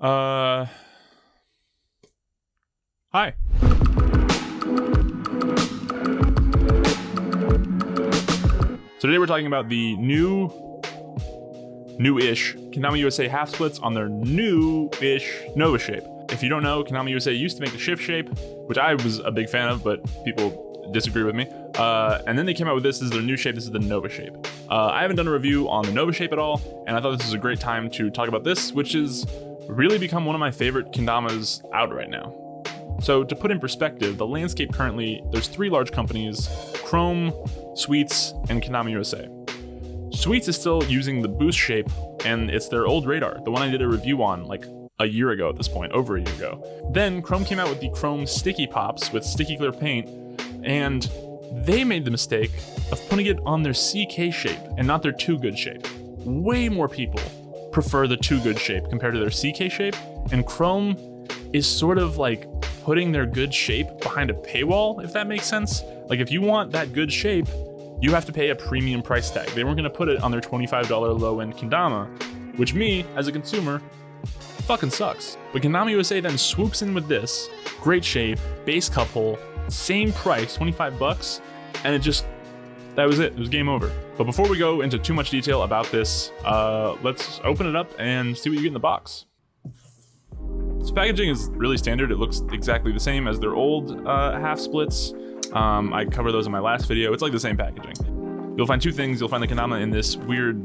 Hi. So today we're talking about the new-ish Kendama USA half splits on their new-ish Nova shape. If you don't know, Kendama USA used to make the shift shape, which I was a big fan of, but people disagree with me. And then they came out with this is their new shape. This is the Nova shape. I haven't done a review on the Nova shape at all, and I thought this was a great time to talk about this, which has really become one of my favorite Kendamas out right now. So to put in perspective, the landscape currently, there's 3 large companies, Chrome, Sweets, and Kendama USA. Sweets is still using the boost shape, and it's their old radar, the one I did a review on like a year ago at this point, over a year ago. Then Chrome came out with the Chrome Sticky Pops with sticky clear paint, and they made the mistake of putting it on their CK shape and not their Too Good shape. Way more people prefer the Too Good shape compared to their CK shape, and Chrome is sort of like putting their good shape behind a paywall, if that makes sense. Like if you want that good shape, you have to pay a premium price tag. They weren't gonna put it on their $25 low-end Kendama, which me, as a consumer, fucking sucks. But Kendama USA then swoops in with this, great shape, base cup hole, same price, 25 bucks, and that was it. It was game over. But before we go into too much detail about this, let's open it up and see what you get in the box. So packaging is really standard. It looks exactly the same as their old half splits. I covered those in my last video. It's like the same packaging. You'll find 2 things. You'll find the Kendama in this weird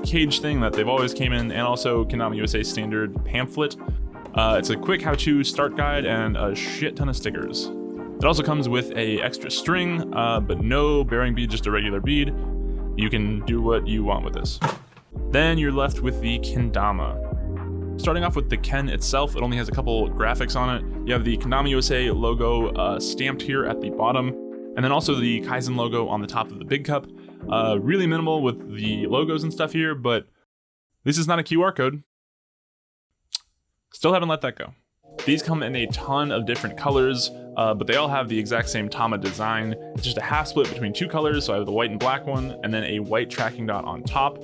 cage thing that they've always came in, and also Kendama USA standard pamphlet. It's a quick how-to start guide and a shit ton of stickers. It also comes with a extra string, but no bearing bead, just a regular bead. You can do what you want with this. Then you're left with the Kendama. Starting off with the Ken itself, it only has a couple graphics on it. You have the Kendama USA logo stamped here at the bottom, and then also the Kaizen logo on the top of the big cup. Really minimal with the logos and stuff here, but this is not a QR code. Still haven't let that go. These come in a ton of different colors, but they all have the exact same Tama design. It's just a half split between 2 colors, so I have the white and black one, and then a white tracking dot on top.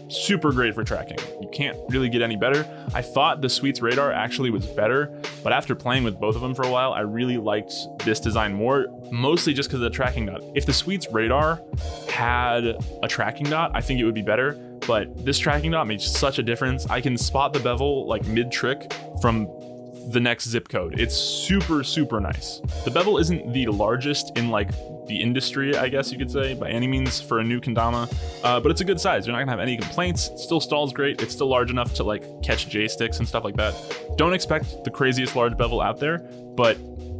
Super great for tracking. You can't really get any better. I thought the Sweets radar actually was better, but after playing with both of them for a while, I really liked this design more, mostly just because of the tracking dot. If the Sweets radar had a tracking dot, I think it would be better, but this tracking dot makes such a difference. I can spot the bevel like mid-trick from the next zip code. It's super, super nice. The bevel isn't the largest in like the industry, I guess you could say, by any means for a new Kendama, but it's a good size. You're not gonna have any complaints. It still stalls great. It's still large enough to like catch J-sticks and stuff like that. Don't expect the craziest large bevel out there, but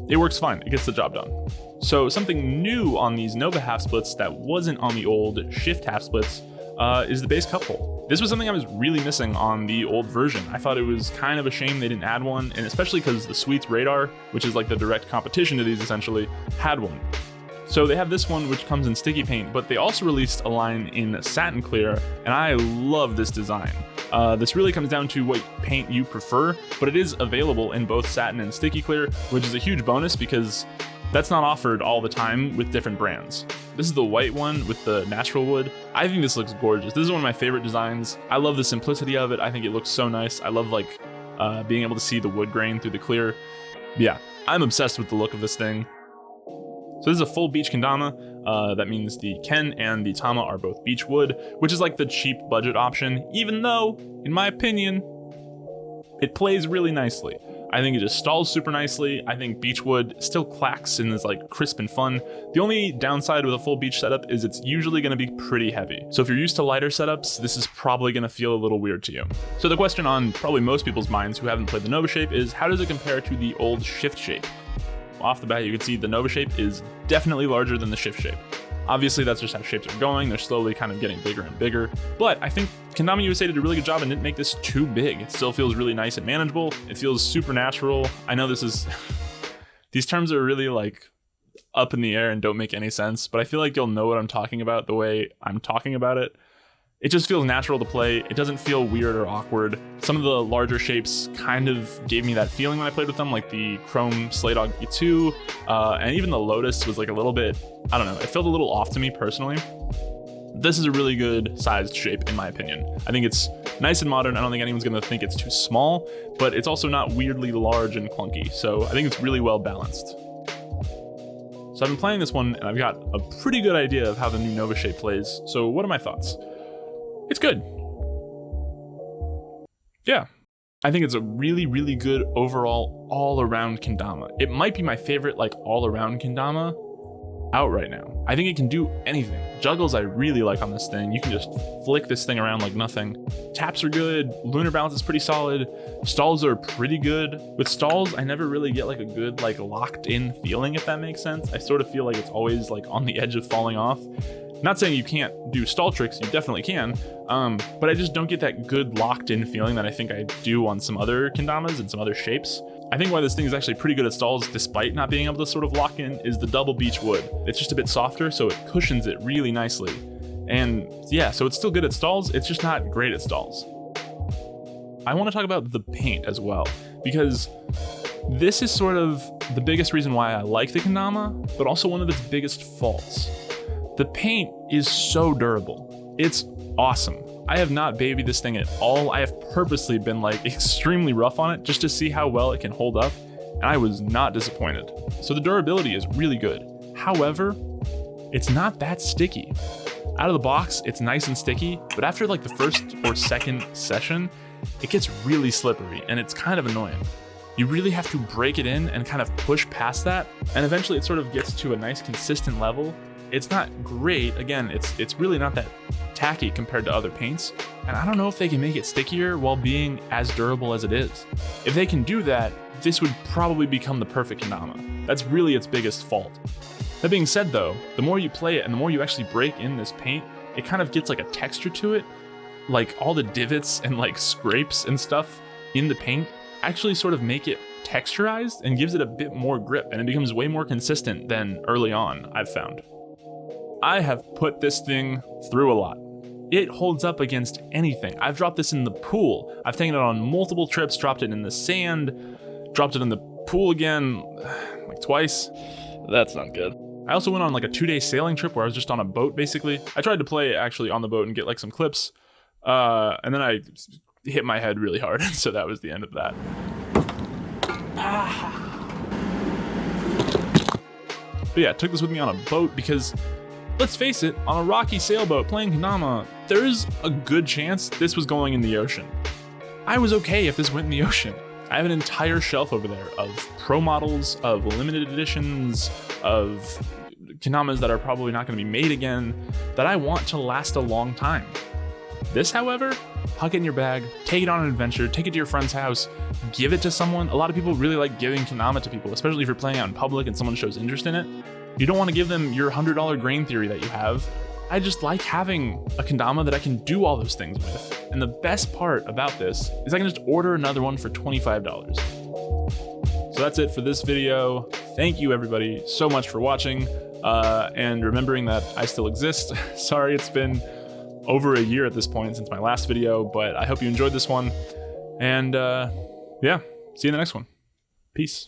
it works fine. It gets the job done. So something new on these Nova half splits that wasn't on the old Shift half splits is the base cup hole. This was something I was really missing on the old version. I thought it was kind of a shame they didn't add one, and especially because the Sweets radar, which is like the direct competition to these essentially, had one. So they have this one which comes in sticky paint, but they also released a line in satin clear, and I love this design. This really comes down to what paint you prefer, but it is available in both satin and sticky clear, which is a huge bonus because that's not offered all the time with different brands. This is the white one with the natural wood. I think this looks gorgeous. This is one of my favorite designs. I love the simplicity of it. I think it looks so nice. I love like being able to see the wood grain through the clear. Yeah, I'm obsessed with the look of this thing. So this is a full beech Kendama. That means the Ken and the Tama are both beech wood, which is like the cheap budget option, even though, in my opinion, it plays really nicely. I think it just stalls super nicely. I think beechwood still clacks and is like crisp and fun. The only downside with a full beech setup is it's usually gonna be pretty heavy. So if you're used to lighter setups, this is probably gonna feel a little weird to you. So the question on probably most people's minds who haven't played the Nova shape is, how does it compare to the old Shift shape? Off the bat, you can see the Nova shape is definitely larger than the Shift shape. Obviously, that's just how shapes are going. They're slowly kind of getting bigger and bigger. But I think Kendama USA did a really good job and didn't make this too big. It still feels really nice and manageable. It feels super natural. I know this is... these terms are really like up in the air and don't make any sense, but I feel like you'll know what I'm talking about the way I'm talking about it. It just feels natural to play. It doesn't feel weird or awkward. Some of the larger shapes kind of gave me that feeling when I played with them, like the Chrome Slaydog V2, and even the Lotus was like a little bit, I don't know, it felt a little off to me personally. This is a really good sized shape in my opinion. I think it's nice and modern. I don't think anyone's gonna think it's too small, but it's also not weirdly large and clunky. So I think it's really well balanced. So I've been playing this one and I've got a pretty good idea of how the new Nova shape plays. So what are my thoughts? It's good. Yeah. I think it's a really, really good overall all-around kendama. It might be my favorite like all-around kendama out right now. I think it can do anything. Juggles I really like on this thing. You can just flick this thing around like nothing. Taps are good. Lunar balance is pretty solid. Stalls are pretty good. With stalls, I never really get like a good like locked in feeling, if that makes sense. I sort of feel like it's always like on the edge of falling off. Not saying you can't do stall tricks, you definitely can, but I just don't get that good locked in feeling that I think I do on some other kendamas and some other shapes. I think why this thing is actually pretty good at stalls despite not being able to sort of lock in is the double beech wood. It's just a bit softer, so it cushions it really nicely. And yeah, so it's still good at stalls, it's just not great at stalls. I want to talk about the paint as well, because this is sort of the biggest reason why I like the kendama, but also one of its biggest faults. The paint is so durable. It's awesome. I have not babied this thing at all. I have purposely been like extremely rough on it just to see how well it can hold up, and I was not disappointed. So the durability is really good. However, it's not that sticky. Out of the box, it's nice and sticky, but after like the first or second session, it gets really slippery and it's kind of annoying. You really have to break it in and kind of push past that, and eventually it sort of gets to a nice consistent level. It's not great. Again, it's really not that tacky compared to other paints, and I don't know if they can make it stickier while being as durable as it is. If they can do that, this would probably become the perfect kendama. That's really its biggest fault. That being said though, the more you play it and the more you actually break in this paint, it kind of gets like a texture to it. Like all the divots and like scrapes and stuff in the paint actually sort of make it texturized and gives it a bit more grip, and it becomes way more consistent than early on, I've found. I have put this thing through a lot. It holds up against anything. I've dropped this in the pool. I've taken it on multiple trips, dropped it in the sand, dropped it in the pool again, like twice. That's not good. I also went on like a 2-day sailing trip where I was just on a boat basically. I tried to play actually on the boat and get like some clips, and then I hit my head really hard, so that was the end of that. But yeah, I took this with me on a boat because, let's face it, on a rocky sailboat playing kendama, there's a good chance this was going in the ocean. I was okay if this went in the ocean. I have an entire shelf over there of pro models, of limited editions, of kendamas that are probably not going to be made again, that I want to last a long time. This, however, huck it in your bag, take it on an adventure, take it to your friend's house, give it to someone. A lot of people really like giving kendama to people, especially if you're playing out in public and someone shows interest in it. You don't want to give them your $100 grain theory that you have. I just like having a kendama that I can do all those things with. And the best part about this is I can just order another one for $25. So that's it for this video. Thank you everybody so much for watching and remembering that I still exist. Sorry it's been over a year at this point since my last video, but I hope you enjoyed this one. And yeah, see you in the next one. Peace.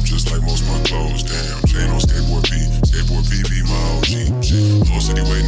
Just like most of my clothes, damn. Chain on skateboard P, skateboard PB, my OG. Shit, whole city waiting.